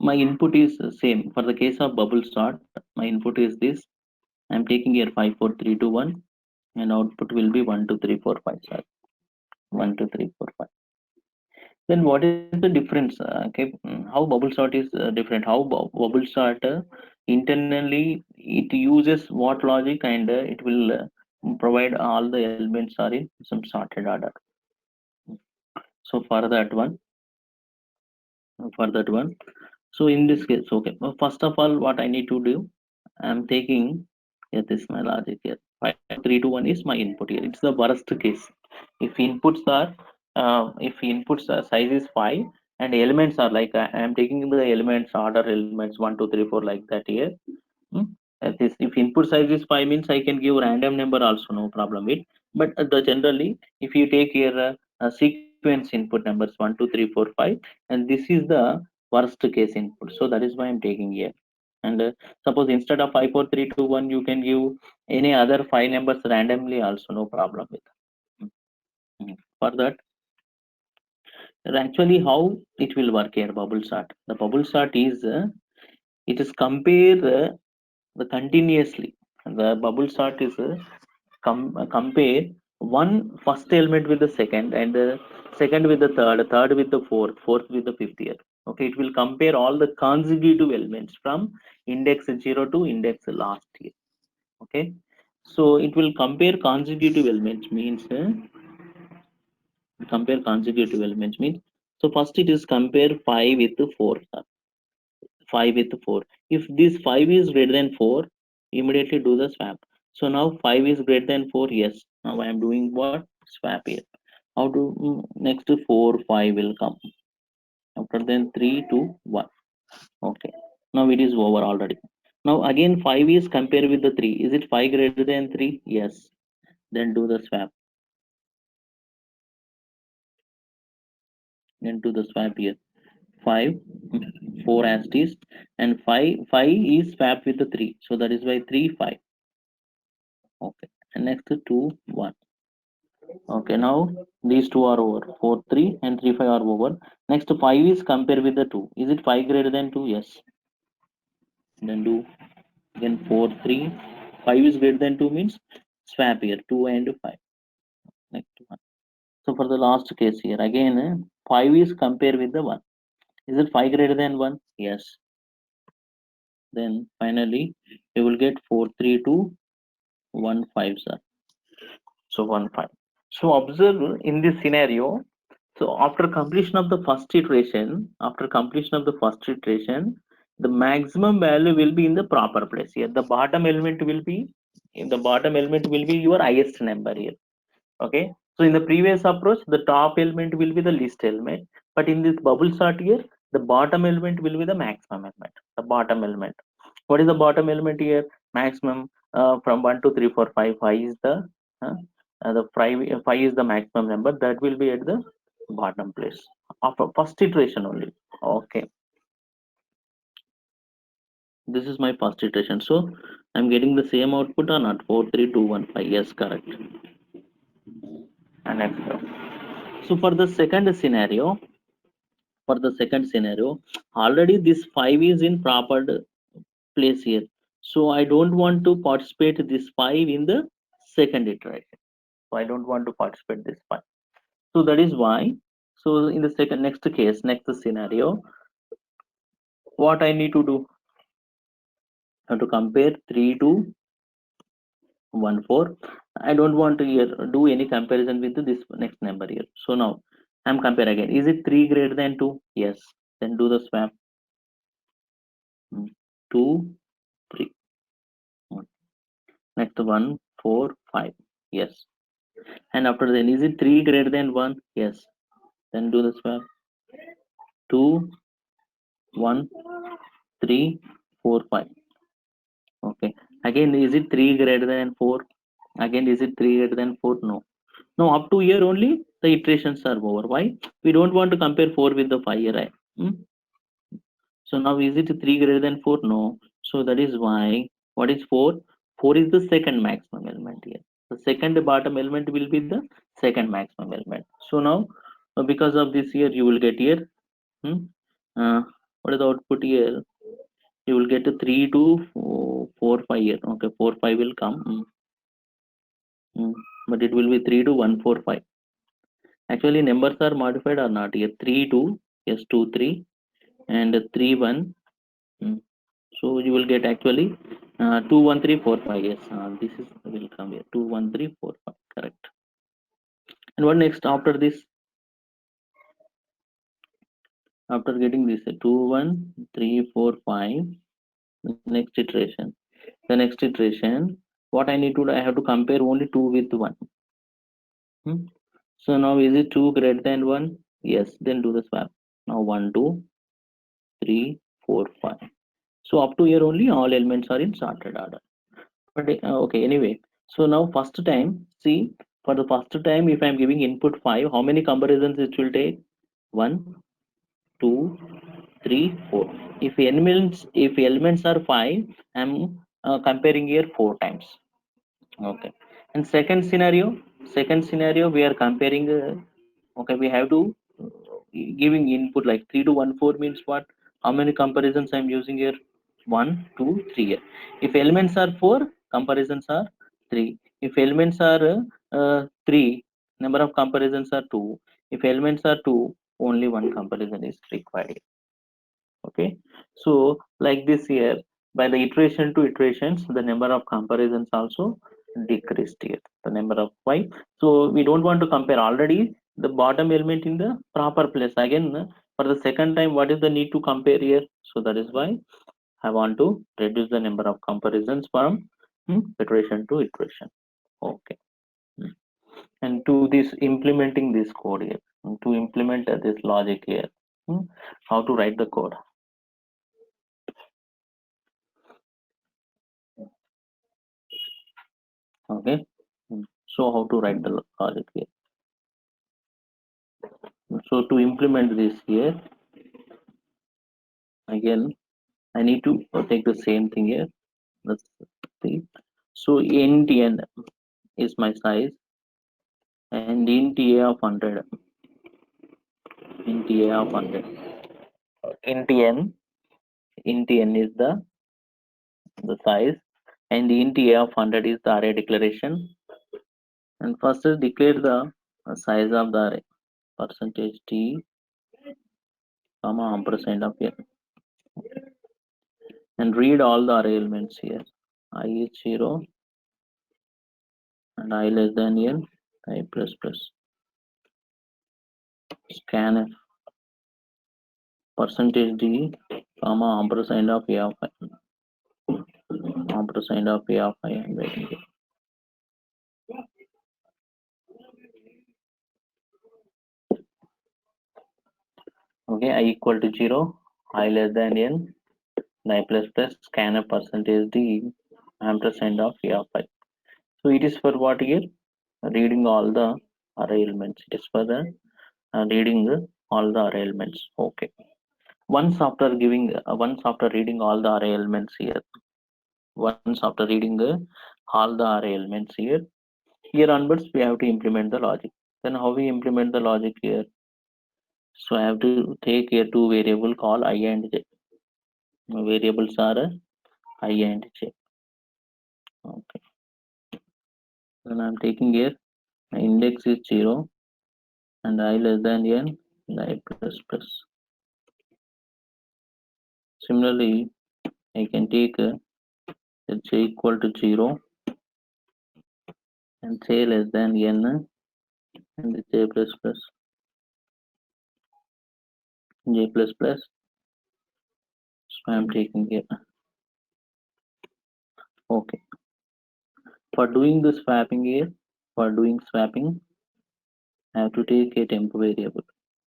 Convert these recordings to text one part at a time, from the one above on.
My input is same. For the case of bubble sort, my input is this. I'm taking here 5 4 3 2 1, and output will be 1 2 3 4 5 7. 1 2 3 4 5. Then what is the difference? Okay, how bubble sort is different? How bubble sort internally it uses what logic, and it will provide all the elements are in some sorted order. So for that one, so in this case, okay. First of all, what I need to do, I'm taking, yeah, this is my logic here. 5 4 3 2 1 is my input here. It's the worst case. If inputs are, size is 5 and elements are like, I am taking the elements order elements 1 2 3 4 like that here. Hmm? This, if input size is 5 means I can give random number also, no problem with. But the generally, if you take here sequence input numbers 1 2 3 4 5, and this is the worst case input. So that is why I'm taking here. And suppose instead of 5 4 3 2 1, you can give any other 5 numbers randomly also, no problem with. For that, actually how it will work here, bubble sort. The bubble sort is it is compare the continuously. The bubble sort is compare one first element with the second, and second with the third with the fourth with the fifth here. Okay, it will compare all the consecutive elements from index 0 to index last here. Okay, so it will compare consecutive elements means so first it is compare 5 with 4, 5 with 4. If this 5 is greater than 4, immediately do the swap. So now 5 is greater than 4, yes. Now I am doing what? Swap here. How to, next 4 5 will come. After then 3 2 1. Okay, now it is over already. Now again 5 is compared with the 3. Is it 5 greater than 3? Yes. Then do the swap. Then do the swap here. 5 4 as it is, and 5 is swapped with the 3, so that is why 3 5. Okay, and next 2 1. Okay, now these two are over. 4 3 and 3 5 are over. Next 5 is compared with the 2. Is it 5 greater than 2? Yes. Then do again 4 3. 5 is greater than 2 means swap here 2 and 5. Next one. So for the last case here again 5 is compared with the 1. Is it 5 greater than 1? Yes. Then finally you will get 4 3 2 1 5, sir. So 1 5. So observe in this scenario. So after completion of the first iteration, the maximum value will be in the proper place here. The bottom element will be your highest number here. Okay. So in the previous approach, the top element will be the least element, but in this bubble sort here, the bottom element will be the maximum element. The bottom element. What is the bottom element here? Maximum from 1 to 3 4 5. 5 is uh, the 5 is the maximum number that will be at the bottom place of a first iteration only. Okay, this is my first iteration. So I'm getting the same output or not? 4 3 2 1 5. Yes, correct. And next go. So for the second scenario, already this 5 is in proper place here. So I don't want to participate this 5 in the second iteration. So I don't want to participate this 5. So that is why. So in the next scenario, what I need to do? I have to compare 3 to 1 4. I don't want to here do any comparison with this next number here. So now I'm compare again. Is it 3 greater than 2? Yes. Then do the swap. 2 3. Next 1 4 5. Yes. And after then, is it 3 greater than 1? Yes. Then do the swap. 2 1 3 4 5. Okay. Again, is it 3 greater than 4? Again, is it 3 greater than 4? No. Now, up to here only the iterations are over. Why? We don't want to compare 4 with the 5 here, right? So now is it 3 greater than 4? No. So that is why, what is 4? 4 is the second maximum element here. The second bottom element will be the second maximum element. So now, because of this here, you will get here. Hmm, uh, What is the output here? You will get a 3 to 4 5 here. Okay, 4 5 will come. But it will be 3 to 1 4 5. Actually, numbers are modified or not here. 3 2, yes, 2 3, and 3 1. So you will get actually 2 1 3 4 5. Yes, this is will come here. 2 1 3 4 5. Correct. And what next after this? After getting this 2 1 3 4 5, next iteration. The next iteration, what I need to do, I have to compare only 2 with 1. So now is it 2 greater than 1? Yes, then do the swap. Now 1 2 3 4 5. So up to here only all elements are in sorted order. But okay, anyway. So now first time, see, for the first time, if I'm giving input 5, how many comparisons it will take? 1, 2, 3, 4. If elements are 5, I'm comparing here 4 times. Okay. And second scenario we are comparing. Okay, we have to giving input like 3 to 1 4 means what? How many comparisons I'm using here? 1 2 3 here. If elements are 4, comparisons are 3. If elements are 3, number of comparisons are 2. If elements are 2, only one comparison is required. Okay, so like this here, by the iteration to iterations, the number of comparisons also decreased here, the number of 5. So we don't want to compare already the bottom element in the proper place again. For the second time, what is the need to compare here? So that is why I want to reduce the number of comparisons from iteration to iteration. Okay. Hmm. And to this implementing this code here, to implement this logic here, how to write the code. Okay. So how to write the logic here? So to implement this here, again I need to take the same thing here. Let's see. So int n is my size, and int a of 100, int a of 100, int n, int n is the size, and int a of 100 is the array declaration. And first is declare the size of the array, percentage t comma ampersand of n, and read all the array elements here. I is 0 and I less than n, I plus plus. Scanf percentage d comma ampersand of a of I, ampersand of a of I am writing it. Okay, I equal to 0, I less than n, and I plus plus scanf percentage d ampersand of a of I. So it is for what here? Reading all the array elements. It is for the reading all the array elements. Okay. Once after reading all the array elements here, once after reading all the array elements here onwards we have to implement the logic. Then how we implement the logic here? So I have to take here two variable called I and j. Variables are I and j. Okay. Then I'm taking here index is 0 and I less than n and I plus plus. Similarly, I can take j equal to 0 and j less than n and j plus plus, j plus plus. So I'm taking here. Okay. For doing the swapping here, for doing swapping, I have to take a temp variable.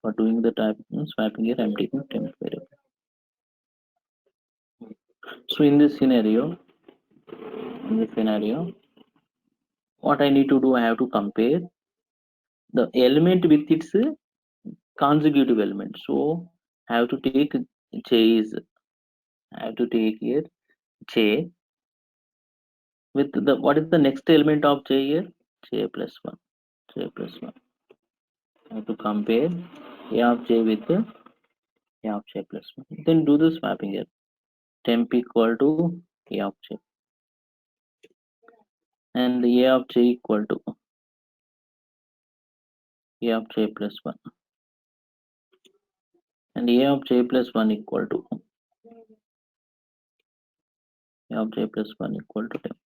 For doing the type swapping here, I'm taking temp variable. So in this scenario, what I need to do, I have to compare the element with its consecutive element. So I have to take j is, I have to take here j with the, what is the next element of j here? J plus 1, j plus 1. I have to compare a of j with A of j plus 1. Then do the swapping here. Temp equal to A of j, and A of j equal to A of j plus 1, and A of j plus 1 equal to A of j plus 1 equal to temp.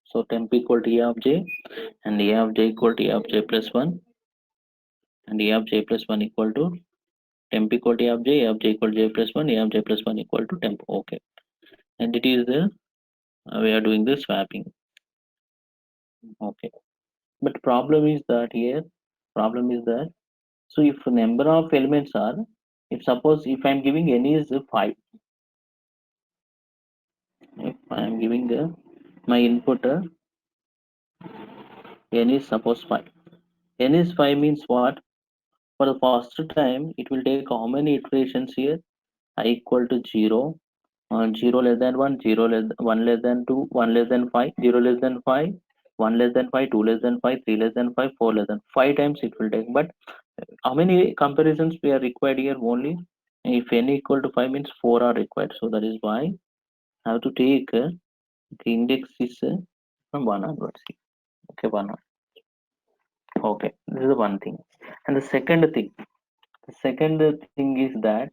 So temp equal to A of j, and A of j equal to A of j plus 1, and A of j plus 1 equal to temp equal to A of j equal to j plus 1, A of j plus 1 equal to temp. Okay. And it is the we are doing the swapping. Okay. But problem is that here, problem is that, so if number of elements are, if suppose if I'm giving n is 5, if I'm giving my input n is suppose 5, n is 5 means what? For the first time it will take how many iterations here? I equal to 0, 0 less than 1, 0 less 1 less than 2, 1 less than 5, 0 less than 5, 1 less than 5, 2 less than 5, 3 less than 5, 4 less than 5 times it will take. But how many comparisons we are required here? Only if n equal to 5 means 4 are required. So that is why I have to take the index is from 1 onwards. Okay, 1 on. Okay, this is the one thing. And the second thing is that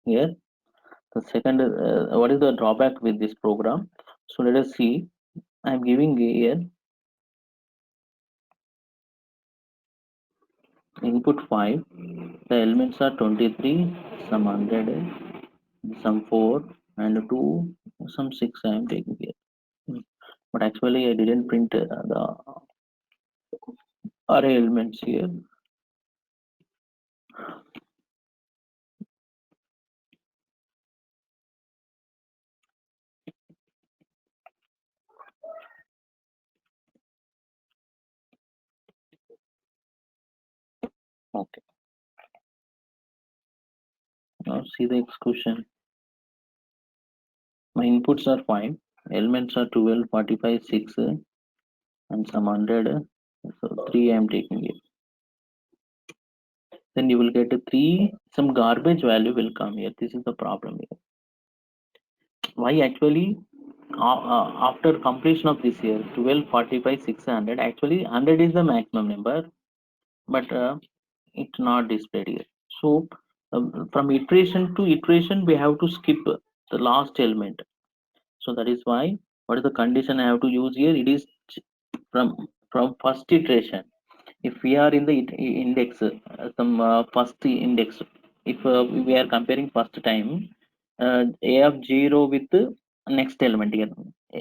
here, the second, what is the drawback with this program? So let us see. I'm giving here input 5. The elements are 23, some 100, some 4, and 2, some 6 I am taking here. But actually I didn't print the array elements here. Okay, now see the execution. My inputs are 5, elements are 12, 45, 6, and some 100. So 3 I am taking it. Then you will get a 3, some garbage value will come here. This is the problem here. Why actually after completion of this year 12, 45, 600, actually 100 is the maximum number, but it's not displayed here. So from iteration to iteration we have to skip the last element. So that is why, what is the condition I have to use here? It is from first iteration. If we are in the index, some first index, if we are comparing first time a of 0 with the next element here,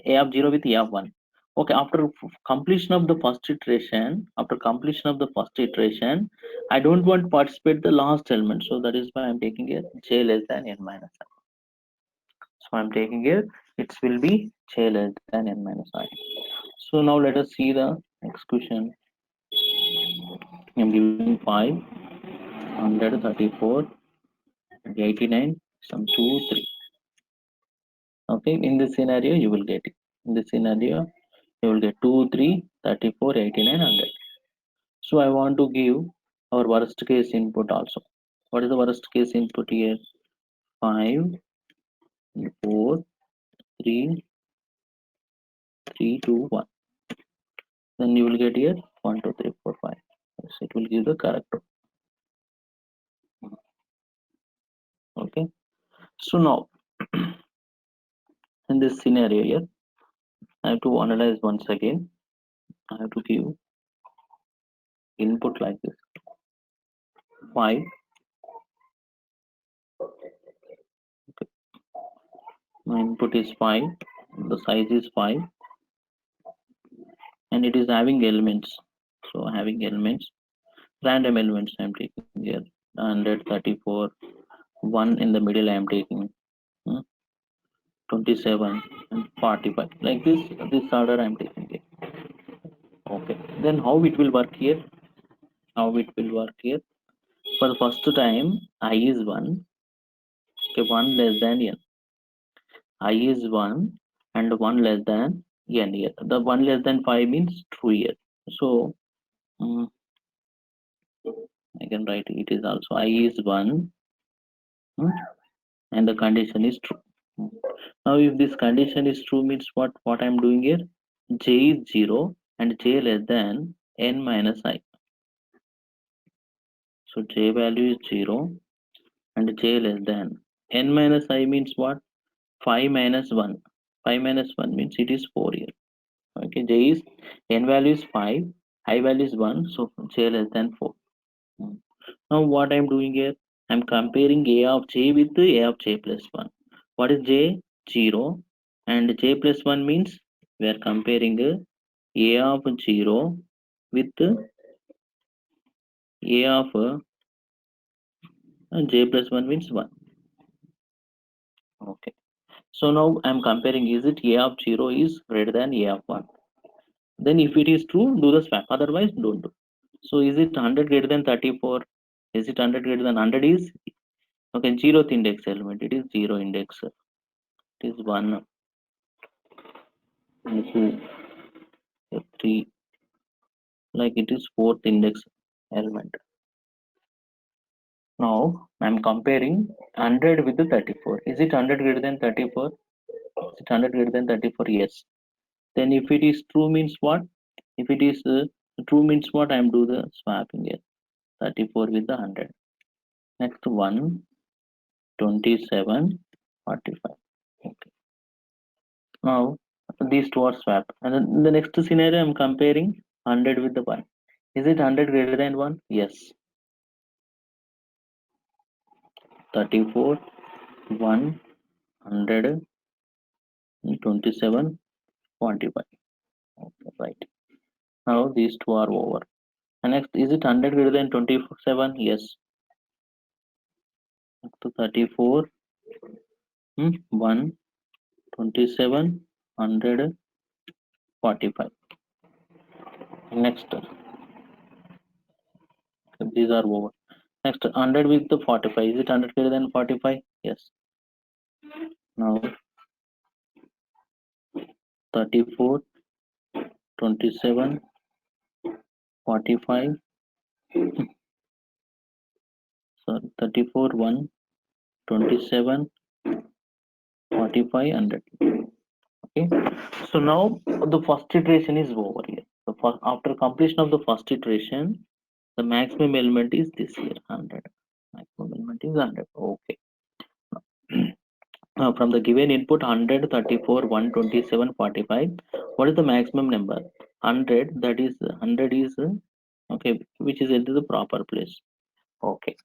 a of 0 with a of 1. Okay, after completion of the first iteration, after completion of the first iteration, I don't want to participate the last element. So that is why I'm taking here j less than n minus I. So I'm taking here it will be j less than n minus I. So now let us see the execution. I'm giving 5, 134, 89, some 2, 3. Okay, in this scenario, you will get it. In this scenario, you will get 2, 3, 34, 89, 100. So I want to give our worst case input also. What is the worst case input here? 5, 4, 3, 3, 2, 1. Then you will get here 1, 2, 3, 4, 5. Yes, it will give the correct. Okay. So now, in this scenario here, I have to analyze once again. I have to give input like this: 5. Okay. My input is 5. The size is 5, and it is having elements. So having elements, random elements I am taking here: 134, 1 in the middle I am taking, 27, and 45. Like this order I am taking it. Okay. Then how it will work here? How it will work here? For the first time, I is 1. Okay, 1 less than n. I is 1. and 1 less than n here. The 1 less than 5 means true here. So mm, I can write it is also I is 1, mm, and the condition is true. Mm. Now if this condition is true means what I'm doing here? J is 0 and j less than n minus I. So j value is 0 and j less than n minus I means what? 5 minus 1. 5 minus 1 means it is 4 here. Okay, j is n value is 5, I value is 1, so j less than 4. Hmm. Now what I'm doing here? I'm comparing a of j with a of j plus 1. What is j? 0 and j plus 1 means we are comparing a of 0 with a of j plus 1 means 1. Okay. So now I'm comparing is it a of 0 is greater than a of 1. Then if it is true, do the swap. Otherwise, don't do. So is it 100 greater than 34? Is it 100 greater than 100 is? Okay, zeroth index element. It is 0 index. It is 1, 2, 3. Like it is fourth index element. Now I'm comparing 100 with the 34. Is it 100 greater than 34? Is it 100 greater than 34? Yes. Then if it is true means what? If it is true means what? I'm do the swapping here. 34 with the 100. Next one, 27, 45. Okay. Now these two are swapped. And then the next scenario I'm comparing 100 with the 1. Is it 100 greater than 1? Yes. 34, 1, 100, 27, 45. Okay, right. Now these two are over. And next, is it 100 greater than 27? Yes. So 34, 1, 27, 100, 45. Next, these are over. Next, 100 with the 45. Is it 100 greater than 45? Yes. Now 34, 27, 45. Sorry, 34, 1, 27, 45, 100. Okay. So now the first iteration is over here. So after completion of the first iteration, the maximum element is this here, 100. Maximum element is 100. Okay. Now from the given input 100, 34, 127, 45, what is the maximum number? 100, that is 100 is okay, which is into the proper place. Okay.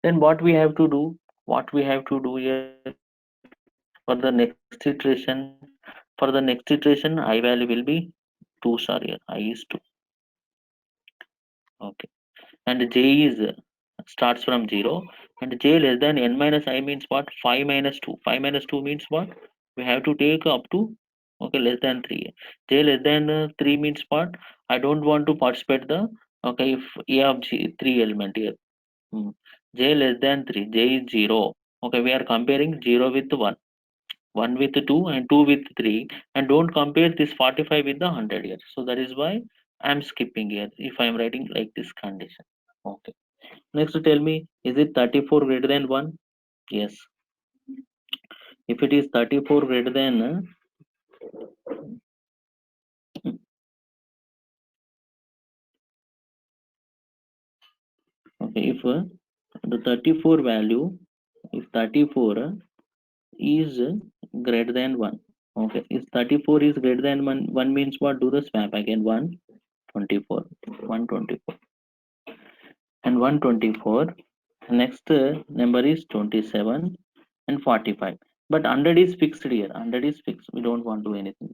Then what we have to do? What we have to do here for the next iteration? For the next iteration, I value will be 2 star here. I is 2. Okay. And j is starts from 0 and j less than n minus I means what? 5 minus 2. 5 minus 2 means what? We have to take up to okay less than 3. J less than 3 means what? I don't want to participate the okay if a of g 3 element here. J less than 3. J is 0. Okay, we are comparing 0 with 1, 1 with 2 and 2 with 3, and don't compare this 45 with the 100 here. So that is why I'm skipping here if I'm writing like this condition. Okay. Next, tell me, is it 34 greater than 1? Yes. If it is 34 greater than, okay, if the 34 value, if 34 is greater than 1, okay, if 34 is greater than 1 means what? Do the swap again, 124, 124, and 124. Next number is 27 and 45. But 100 is fixed here, 100 is fixed. We don't want to do anything.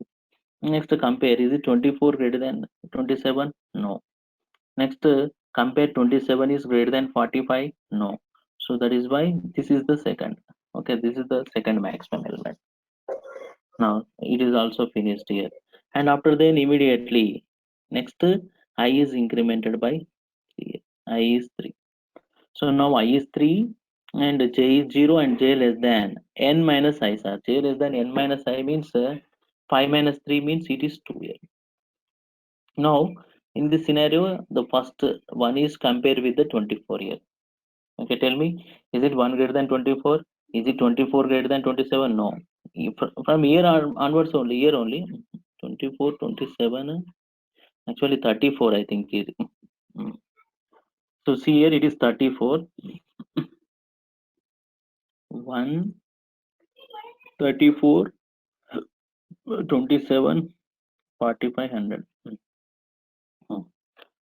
Next, compare. Is it 24 greater than 27? No. Next, compare 27 is greater than 45? No. So that is why this is the second. Okay, this is the second maximum element. Now it is also finished here. And after then immediately, next I is incremented by 3. I is 3. So now I is 3 and j is 0 and j less than n minus I, sir. J less than n minus I means 5 minus 3 means it is 2 here. Now, in this scenario, the first one is compared with the 24 here. Okay, tell me, is it 1 greater than 24? Is it 24 greater than 27? No. From here onwards only, here only. 24, 27, actually 34, I think. Mm. So see here, it is 34. 1, 34, 27, 45, 100.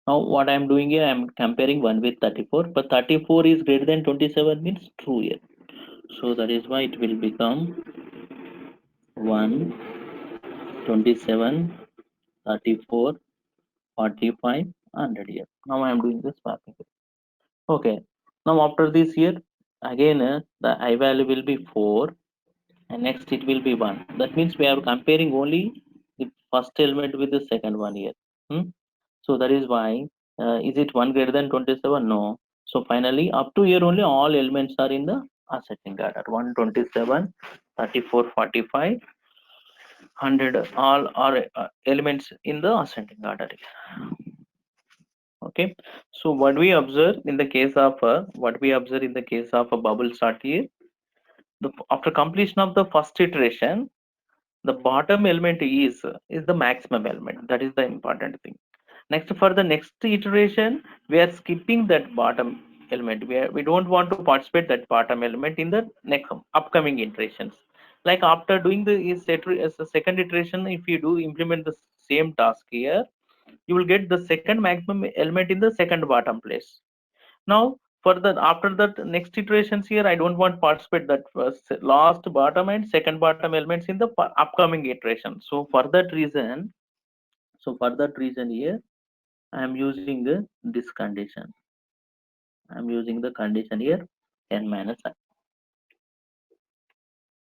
Now what I am doing here, I am comparing 1 with 34, but 34 is greater than 27 means true here. So that is why it will become 1, 27, 34, 45, 100 here. Now I am doing this swapping. Okay. Now after this here, again the I value will be 4 and next it will be 1. That means we are comparing only the first element with the second one here. So that is why, is it 1 greater than 27? No. So finally, up to here only all elements are in the ascending order. 127, 34, 45, 100, all are elements in the ascending order. Okay. So what we observe in the case of a bubble sort here, after completion of the first iteration, the bottom element is the maximum element. That is the important thing. Next, for the next iteration, we are skipping that bottom element. We don't want to participate that bottom element in the next upcoming iterations. Like after doing the second iteration, if you do implement the same task here, you will get the second maximum element in the second bottom place. Now for the after that next iterations here, I don't want to participate that first last bottom and second bottom elements in the upcoming iteration. So for that reason, here I am using this condition. I am using the condition here n minus I.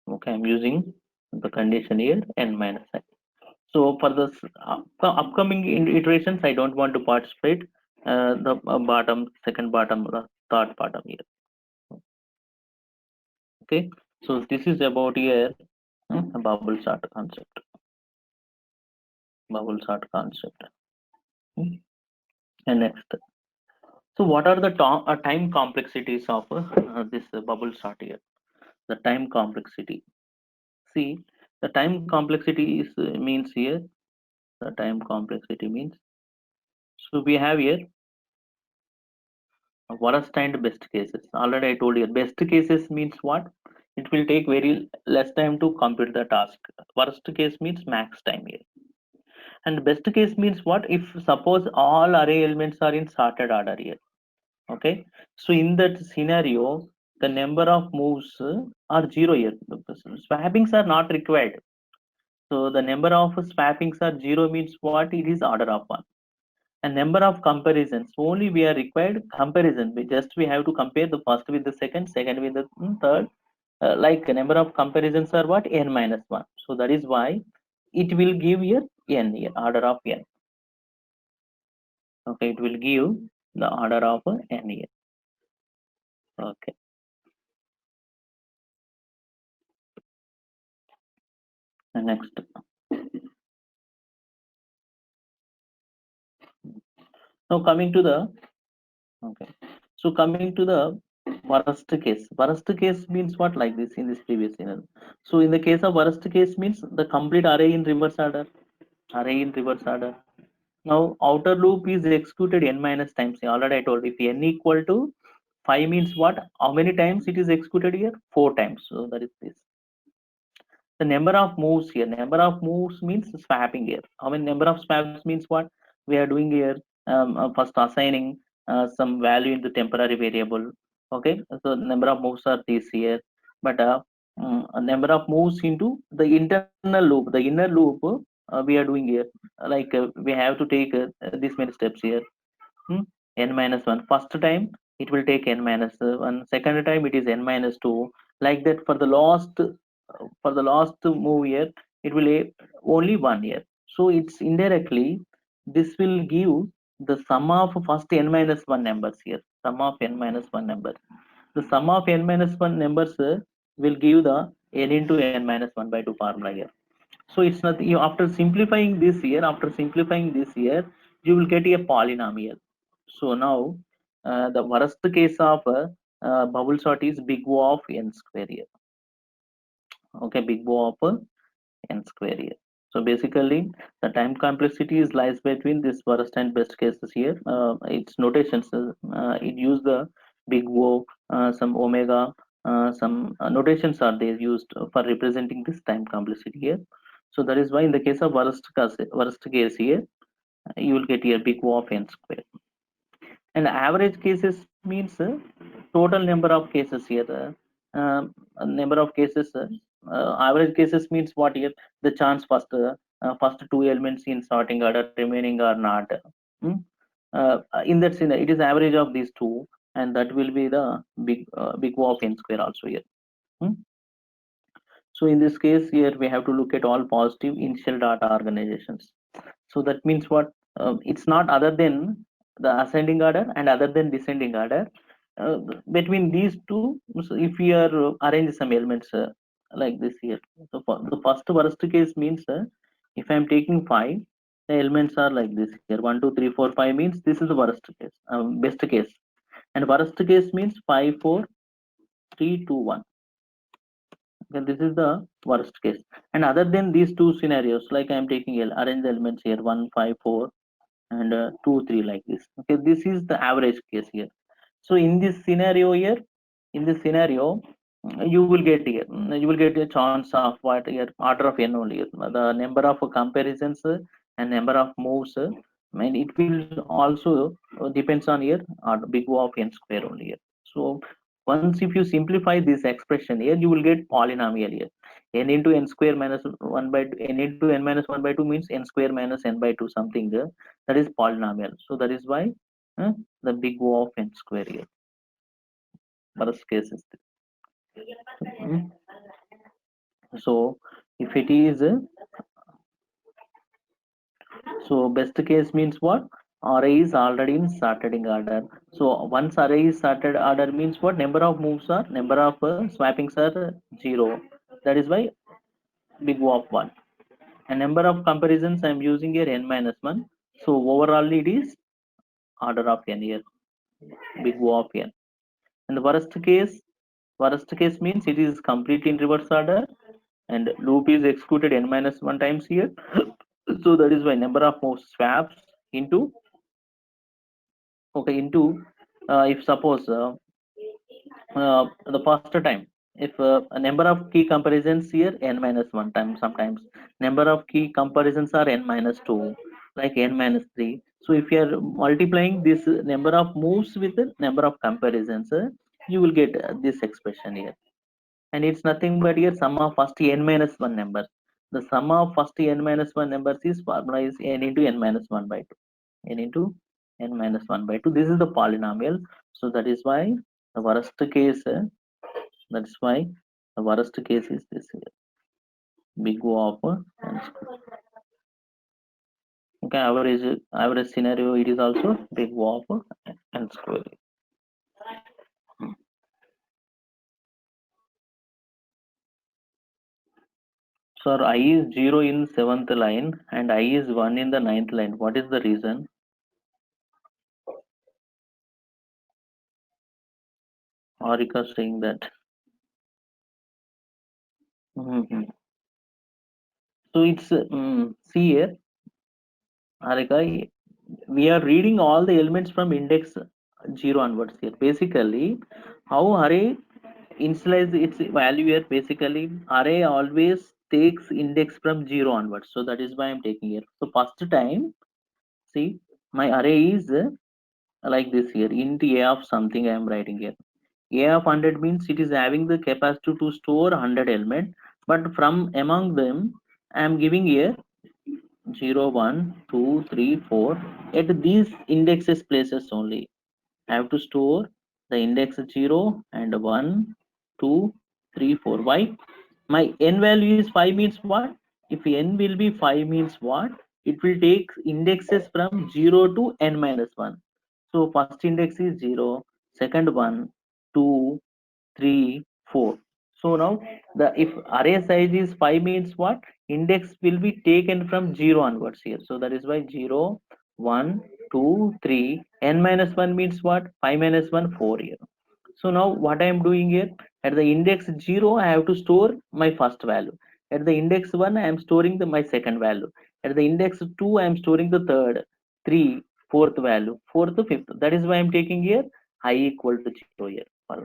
Okay, I am using the condition here n minus I. So for the upcoming iterations, I don't want to participate the bottom, second bottom, the third bottom here. Okay, so this is about here a bubble sort concept. Bubble sort concept. And next, so what are the time complexities of this bubble sort here? The time complexity. See, the time complexity is means here. The time complexity means, so we have here worst and best cases. Already I told you, best cases means what? It will take very less time to complete the task. Worst case means max time here. And best case means what? If suppose all array elements are in sorted order here. Okay. So in that scenario, the number of moves are zero here. Swappings are not required. So the number of swappings are zero means what? It is order of one. And number of comparisons, only we are required comparison. We have to compare the first with the second with the third. Like number of comparisons are what? N minus 1. So that is why it will give here n here, order of n. Okay, it will give the order of n here. Okay. And next. Now coming to the okay. So coming to the worst case. Worst case means what? Like this in this previous scenario. So in the case of worst case means the complete array in reverse order. Array in reverse order. Now outer loop is executed n minus times. Already I told, if n equal to 5 means what? How many times it is executed here? 4 times. So that is this. The number of moves here. Number of moves means swapping here. How many number of swaps means what? We are doing here first assigning some value in the temporary variable. Okay, so number of moves are this here, but a number of moves into the internal loop, the inner loop we are doing here. Like we have to take this many steps here. N minus 1. First time it will take n minus 1. Second time it is n minus 2. Like that for the last move here, it will only 1 year. So it's indirectly this will give the sum of first n minus 1 numbers here. Sum of n minus 1 numbers. The sum of n minus 1 numbers will give the n into n minus 1 by 2 formula here. So it's not you after simplifying this here, you will get a polynomial. So now the worst case of bubble sort is big O of n square here. Okay, big O of n square here. So basically, the time complexity is lies between this worst and best cases here. Its notations, it use the big O, some omega, some notations are there used for representing this time complexity here. So that is why in the case of worst case here, you will get here big O of n square. And average cases means total number of cases here. Number of cases. Average cases means what here? The chance first two elements in sorting order remaining or not. Hmm? In that scenario, it is average of these two, and that will be the big O of n square also here. Hmm? So in this case here, we have to look at all positive initial data organizations. So that means what? It's not other than the ascending order and other than descending order. Between these two, so if we are arrange some elements like this here. So for the first worst case means if I am taking five, the elements are like this here. 1, 2, 3, 4, 5 means this is the worst case, best case, and worst case means 5, 4, 3, 2, 1. Okay, this is the worst case. And other than these two scenarios, like I am taking arrange the elements here 1, 5, 4 and 2 3 like this. Okay, this is the average case here. So in this scenario here, you will get here, you will get a chance of what here order of n only here. The number of comparisons and number of moves and it will also depends on here big O of n square only here. So once if you simplify this expression here, you will get polynomial here. N into n square minus 1 by 2, n into n minus 1 by 2 means n square minus n by 2 something that is polynomial. So that is why uh, the big O of n square here. Worst case is this. Mm. So if it is so best case means what? Array is already in sorting order. So once array is sorted order means what? Number of moves are number of swappings are 0. That is why big O of 1. And number of comparisons I am using here n minus 1. So overall it is order of n here, big O of n. And the worst case means it is completely in reverse order and loop is executed n minus 1 times here. So that is why number of moves swaps into okay into if suppose the first time if a number of key comparisons here n minus 1 time, sometimes number of key comparisons are n minus 2 like n minus 3. So if you are multiplying this number of moves with the number of comparisons, you will get this expression here, and it's nothing but here sum of first n minus 1 numbers. The sum of first n minus 1 numbers is formula is n into n minus 1 by 2, n into n minus 1 by 2. This is the polynomial. So that is why the worst case that's why the worst case is this here, big O of n square. Okay, average scenario it is also big O of n square. Sir, I is 0 in 7th line and I is 1 in the 9th line. What is the reason? Harika saying that. Mhm. So it's see here, Harika, we are reading all the elements from index 0 onwards here. Basically, how array initialize its value here, basically array always takes index from 0 onwards. So that is why I'm taking here. So first time, see, my array is like this here, int a of something I am writing here. A of 100 means it is having the capacity to store 100 element, but from among them, I am giving here 0, 1, 2, 3, 4 at these indexes places only. I have to store the index 0 and 1, 2, 3, 4. Why? My n value is 5 means what? If n will be 5 means what? It will take indexes from 0 to n minus 1. So first index is 0, second 1, 2, 3, 4. So now The if array size is 5 means what? Index will be taken from 0 onwards here. So that is why 0, 1, 2, 3. N minus 1 means what? 5 minus 1, 4 here. So now what I am doing here, at the index 0 I have to store my first value. At the index 1 I am storing my second value. At the index 2 I am storing the third, 3, fourth value, fourth, fifth. That is why I am taking here I equal to 0 here.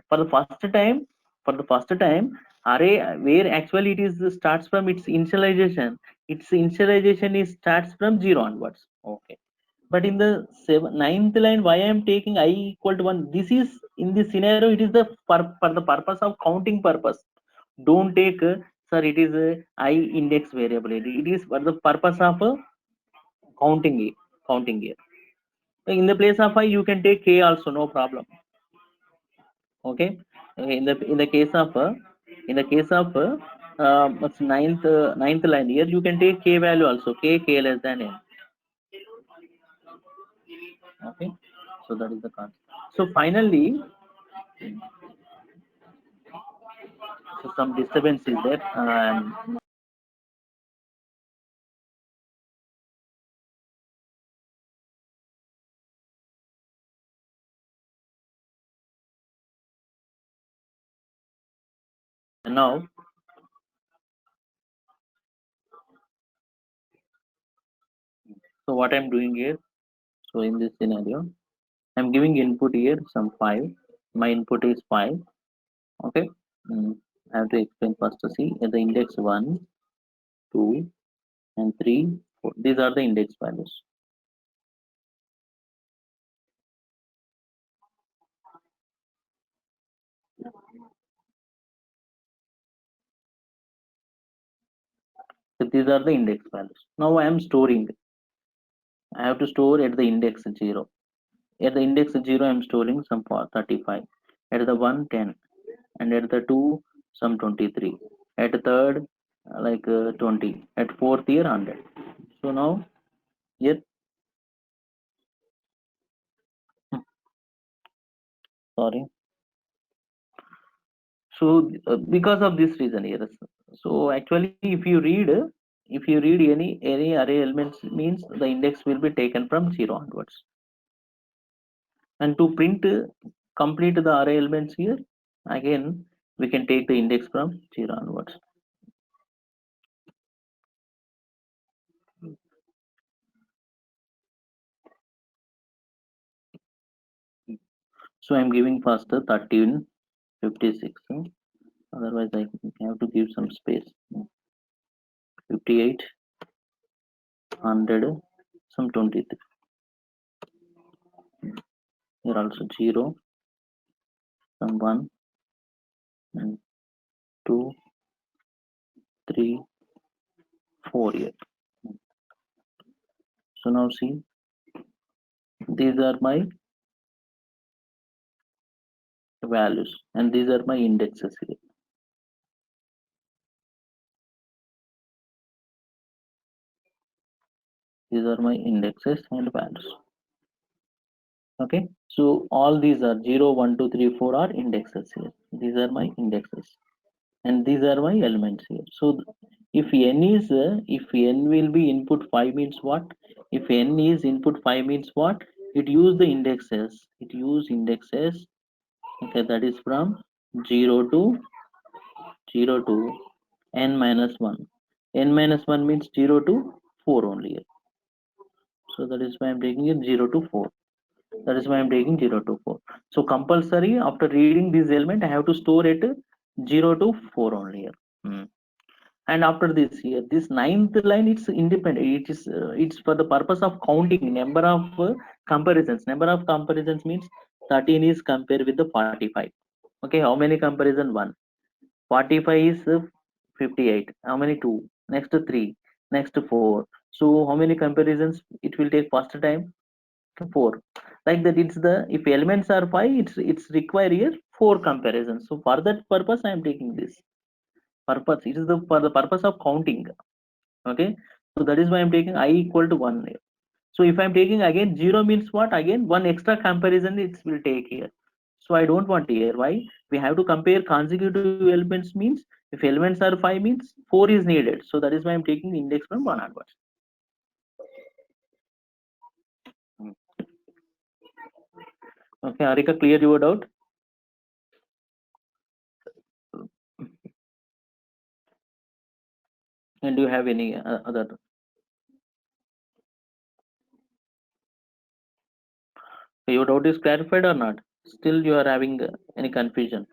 For the first time, array where actually it is starts from its initialization. Its initialization is starts from 0 onwards. Okay. But in the ninth line, why I am taking I equal to 1? This is in this scenario, it is the for the purpose of counting purpose. Don't take sir, it is I index variable. It is for the purpose of counting it, counting here. In the place of I, you can take k also, no problem. Okay. In the case of what's ninth line here, you can take k value also, k less than n. Okay. So that is the concept. So finally, so some disturbance is there. And now, so what I'm doing here, so in this scenario, I'm giving input here some 5. My input is 5. Okay. I have to explain first to see at the index 1, 2, and 3, 4. These are the index values. So these are the index values. Now I am storing. I have to store at the index 0. At the index 0, I am storing some 35. At the 1, 10. And at the 2, some 23. At the third, 20. At fourth year, 100. So now here, sorry. So because of this reason here, so actually if you read any array elements means the index will be taken from 0 onwards. And to print complete the array elements here, again we can take the index from 0 onwards. So I'm giving first 13, 56. Otherwise I have to give some space. 58, 100, some 23. Here also 0, some 1, and 2, 3, 4 here. So now see, these are my values and these are my indexes here. These are my indexes and values. Okay, so all these are 0, 1, 2, 3, 4 are indexes here. These are my indexes and these are my elements here. So if n will be input 5 means what? If n is input 5 means what? It use the indexes. It use indexes. Okay, that is from 0 to 0 to n minus 1. N minus 1 means 0 to 4 only. So that is why I'm taking it 0 to 4. That is why I'm taking 0 to 4. So compulsory after reading this element, I have to store it 0 to 4 only here. And after this here, this ninth line, it's independent. It's for the purpose of counting number of comparisons. Number of comparisons means 13 is compared with the 45. Okay, how many comparison? 1. 45 is 58. How many? 2. Next 3. Next 4. So how many comparisons it will take first time? 4. Like that, it's the if elements are 5, it's require here 4 comparisons. So for that purpose, I am taking this purpose. It is the for the purpose of counting. Okay, so that is why I'm taking I equal to 1 here. So if I'm taking again 0 means what? Again one extra comparison it will take here. So I don't want here. Why? We have to compare consecutive elements means If elements are 5 means 4 is needed. So that is why I'm taking the index from 1 onwards. Okay, Harika, clear your doubt? And do you have any other? Your doubt is clarified or not? Still you are having any confusion?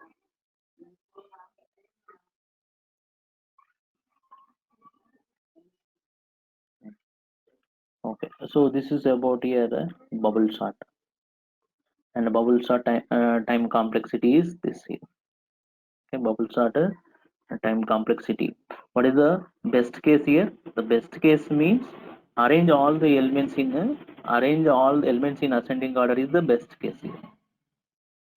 Okay, so this is about here bubble sort, and bubble sort time complexity is this here. Okay, bubble sort time complexity. What is the best case here? The best case means arrange all the elements in ascending order is the best case here.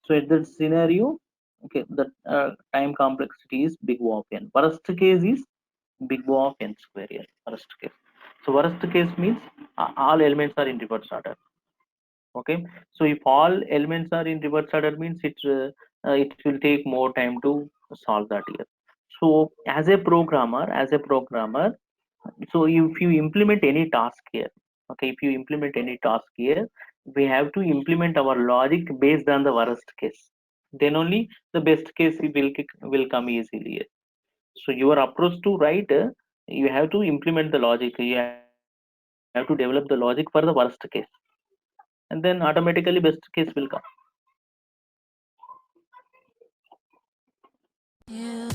So at that scenario, okay, the time complexity is big O of n. Worst case is big O of n square here. Worst case. So worst case means all elements are in reverse order. Okay. So if all elements are in reverse order means it will take more time to solve that here. So as a programmer, so if you implement any task here, okay, if you implement any task here, we have to implement our logic based on the worst case. Then only the best case will come easily here. So your approach to write, you have to implement the logic. You have to develop the logic for the worst case, and then automatically best case will come. Yeah.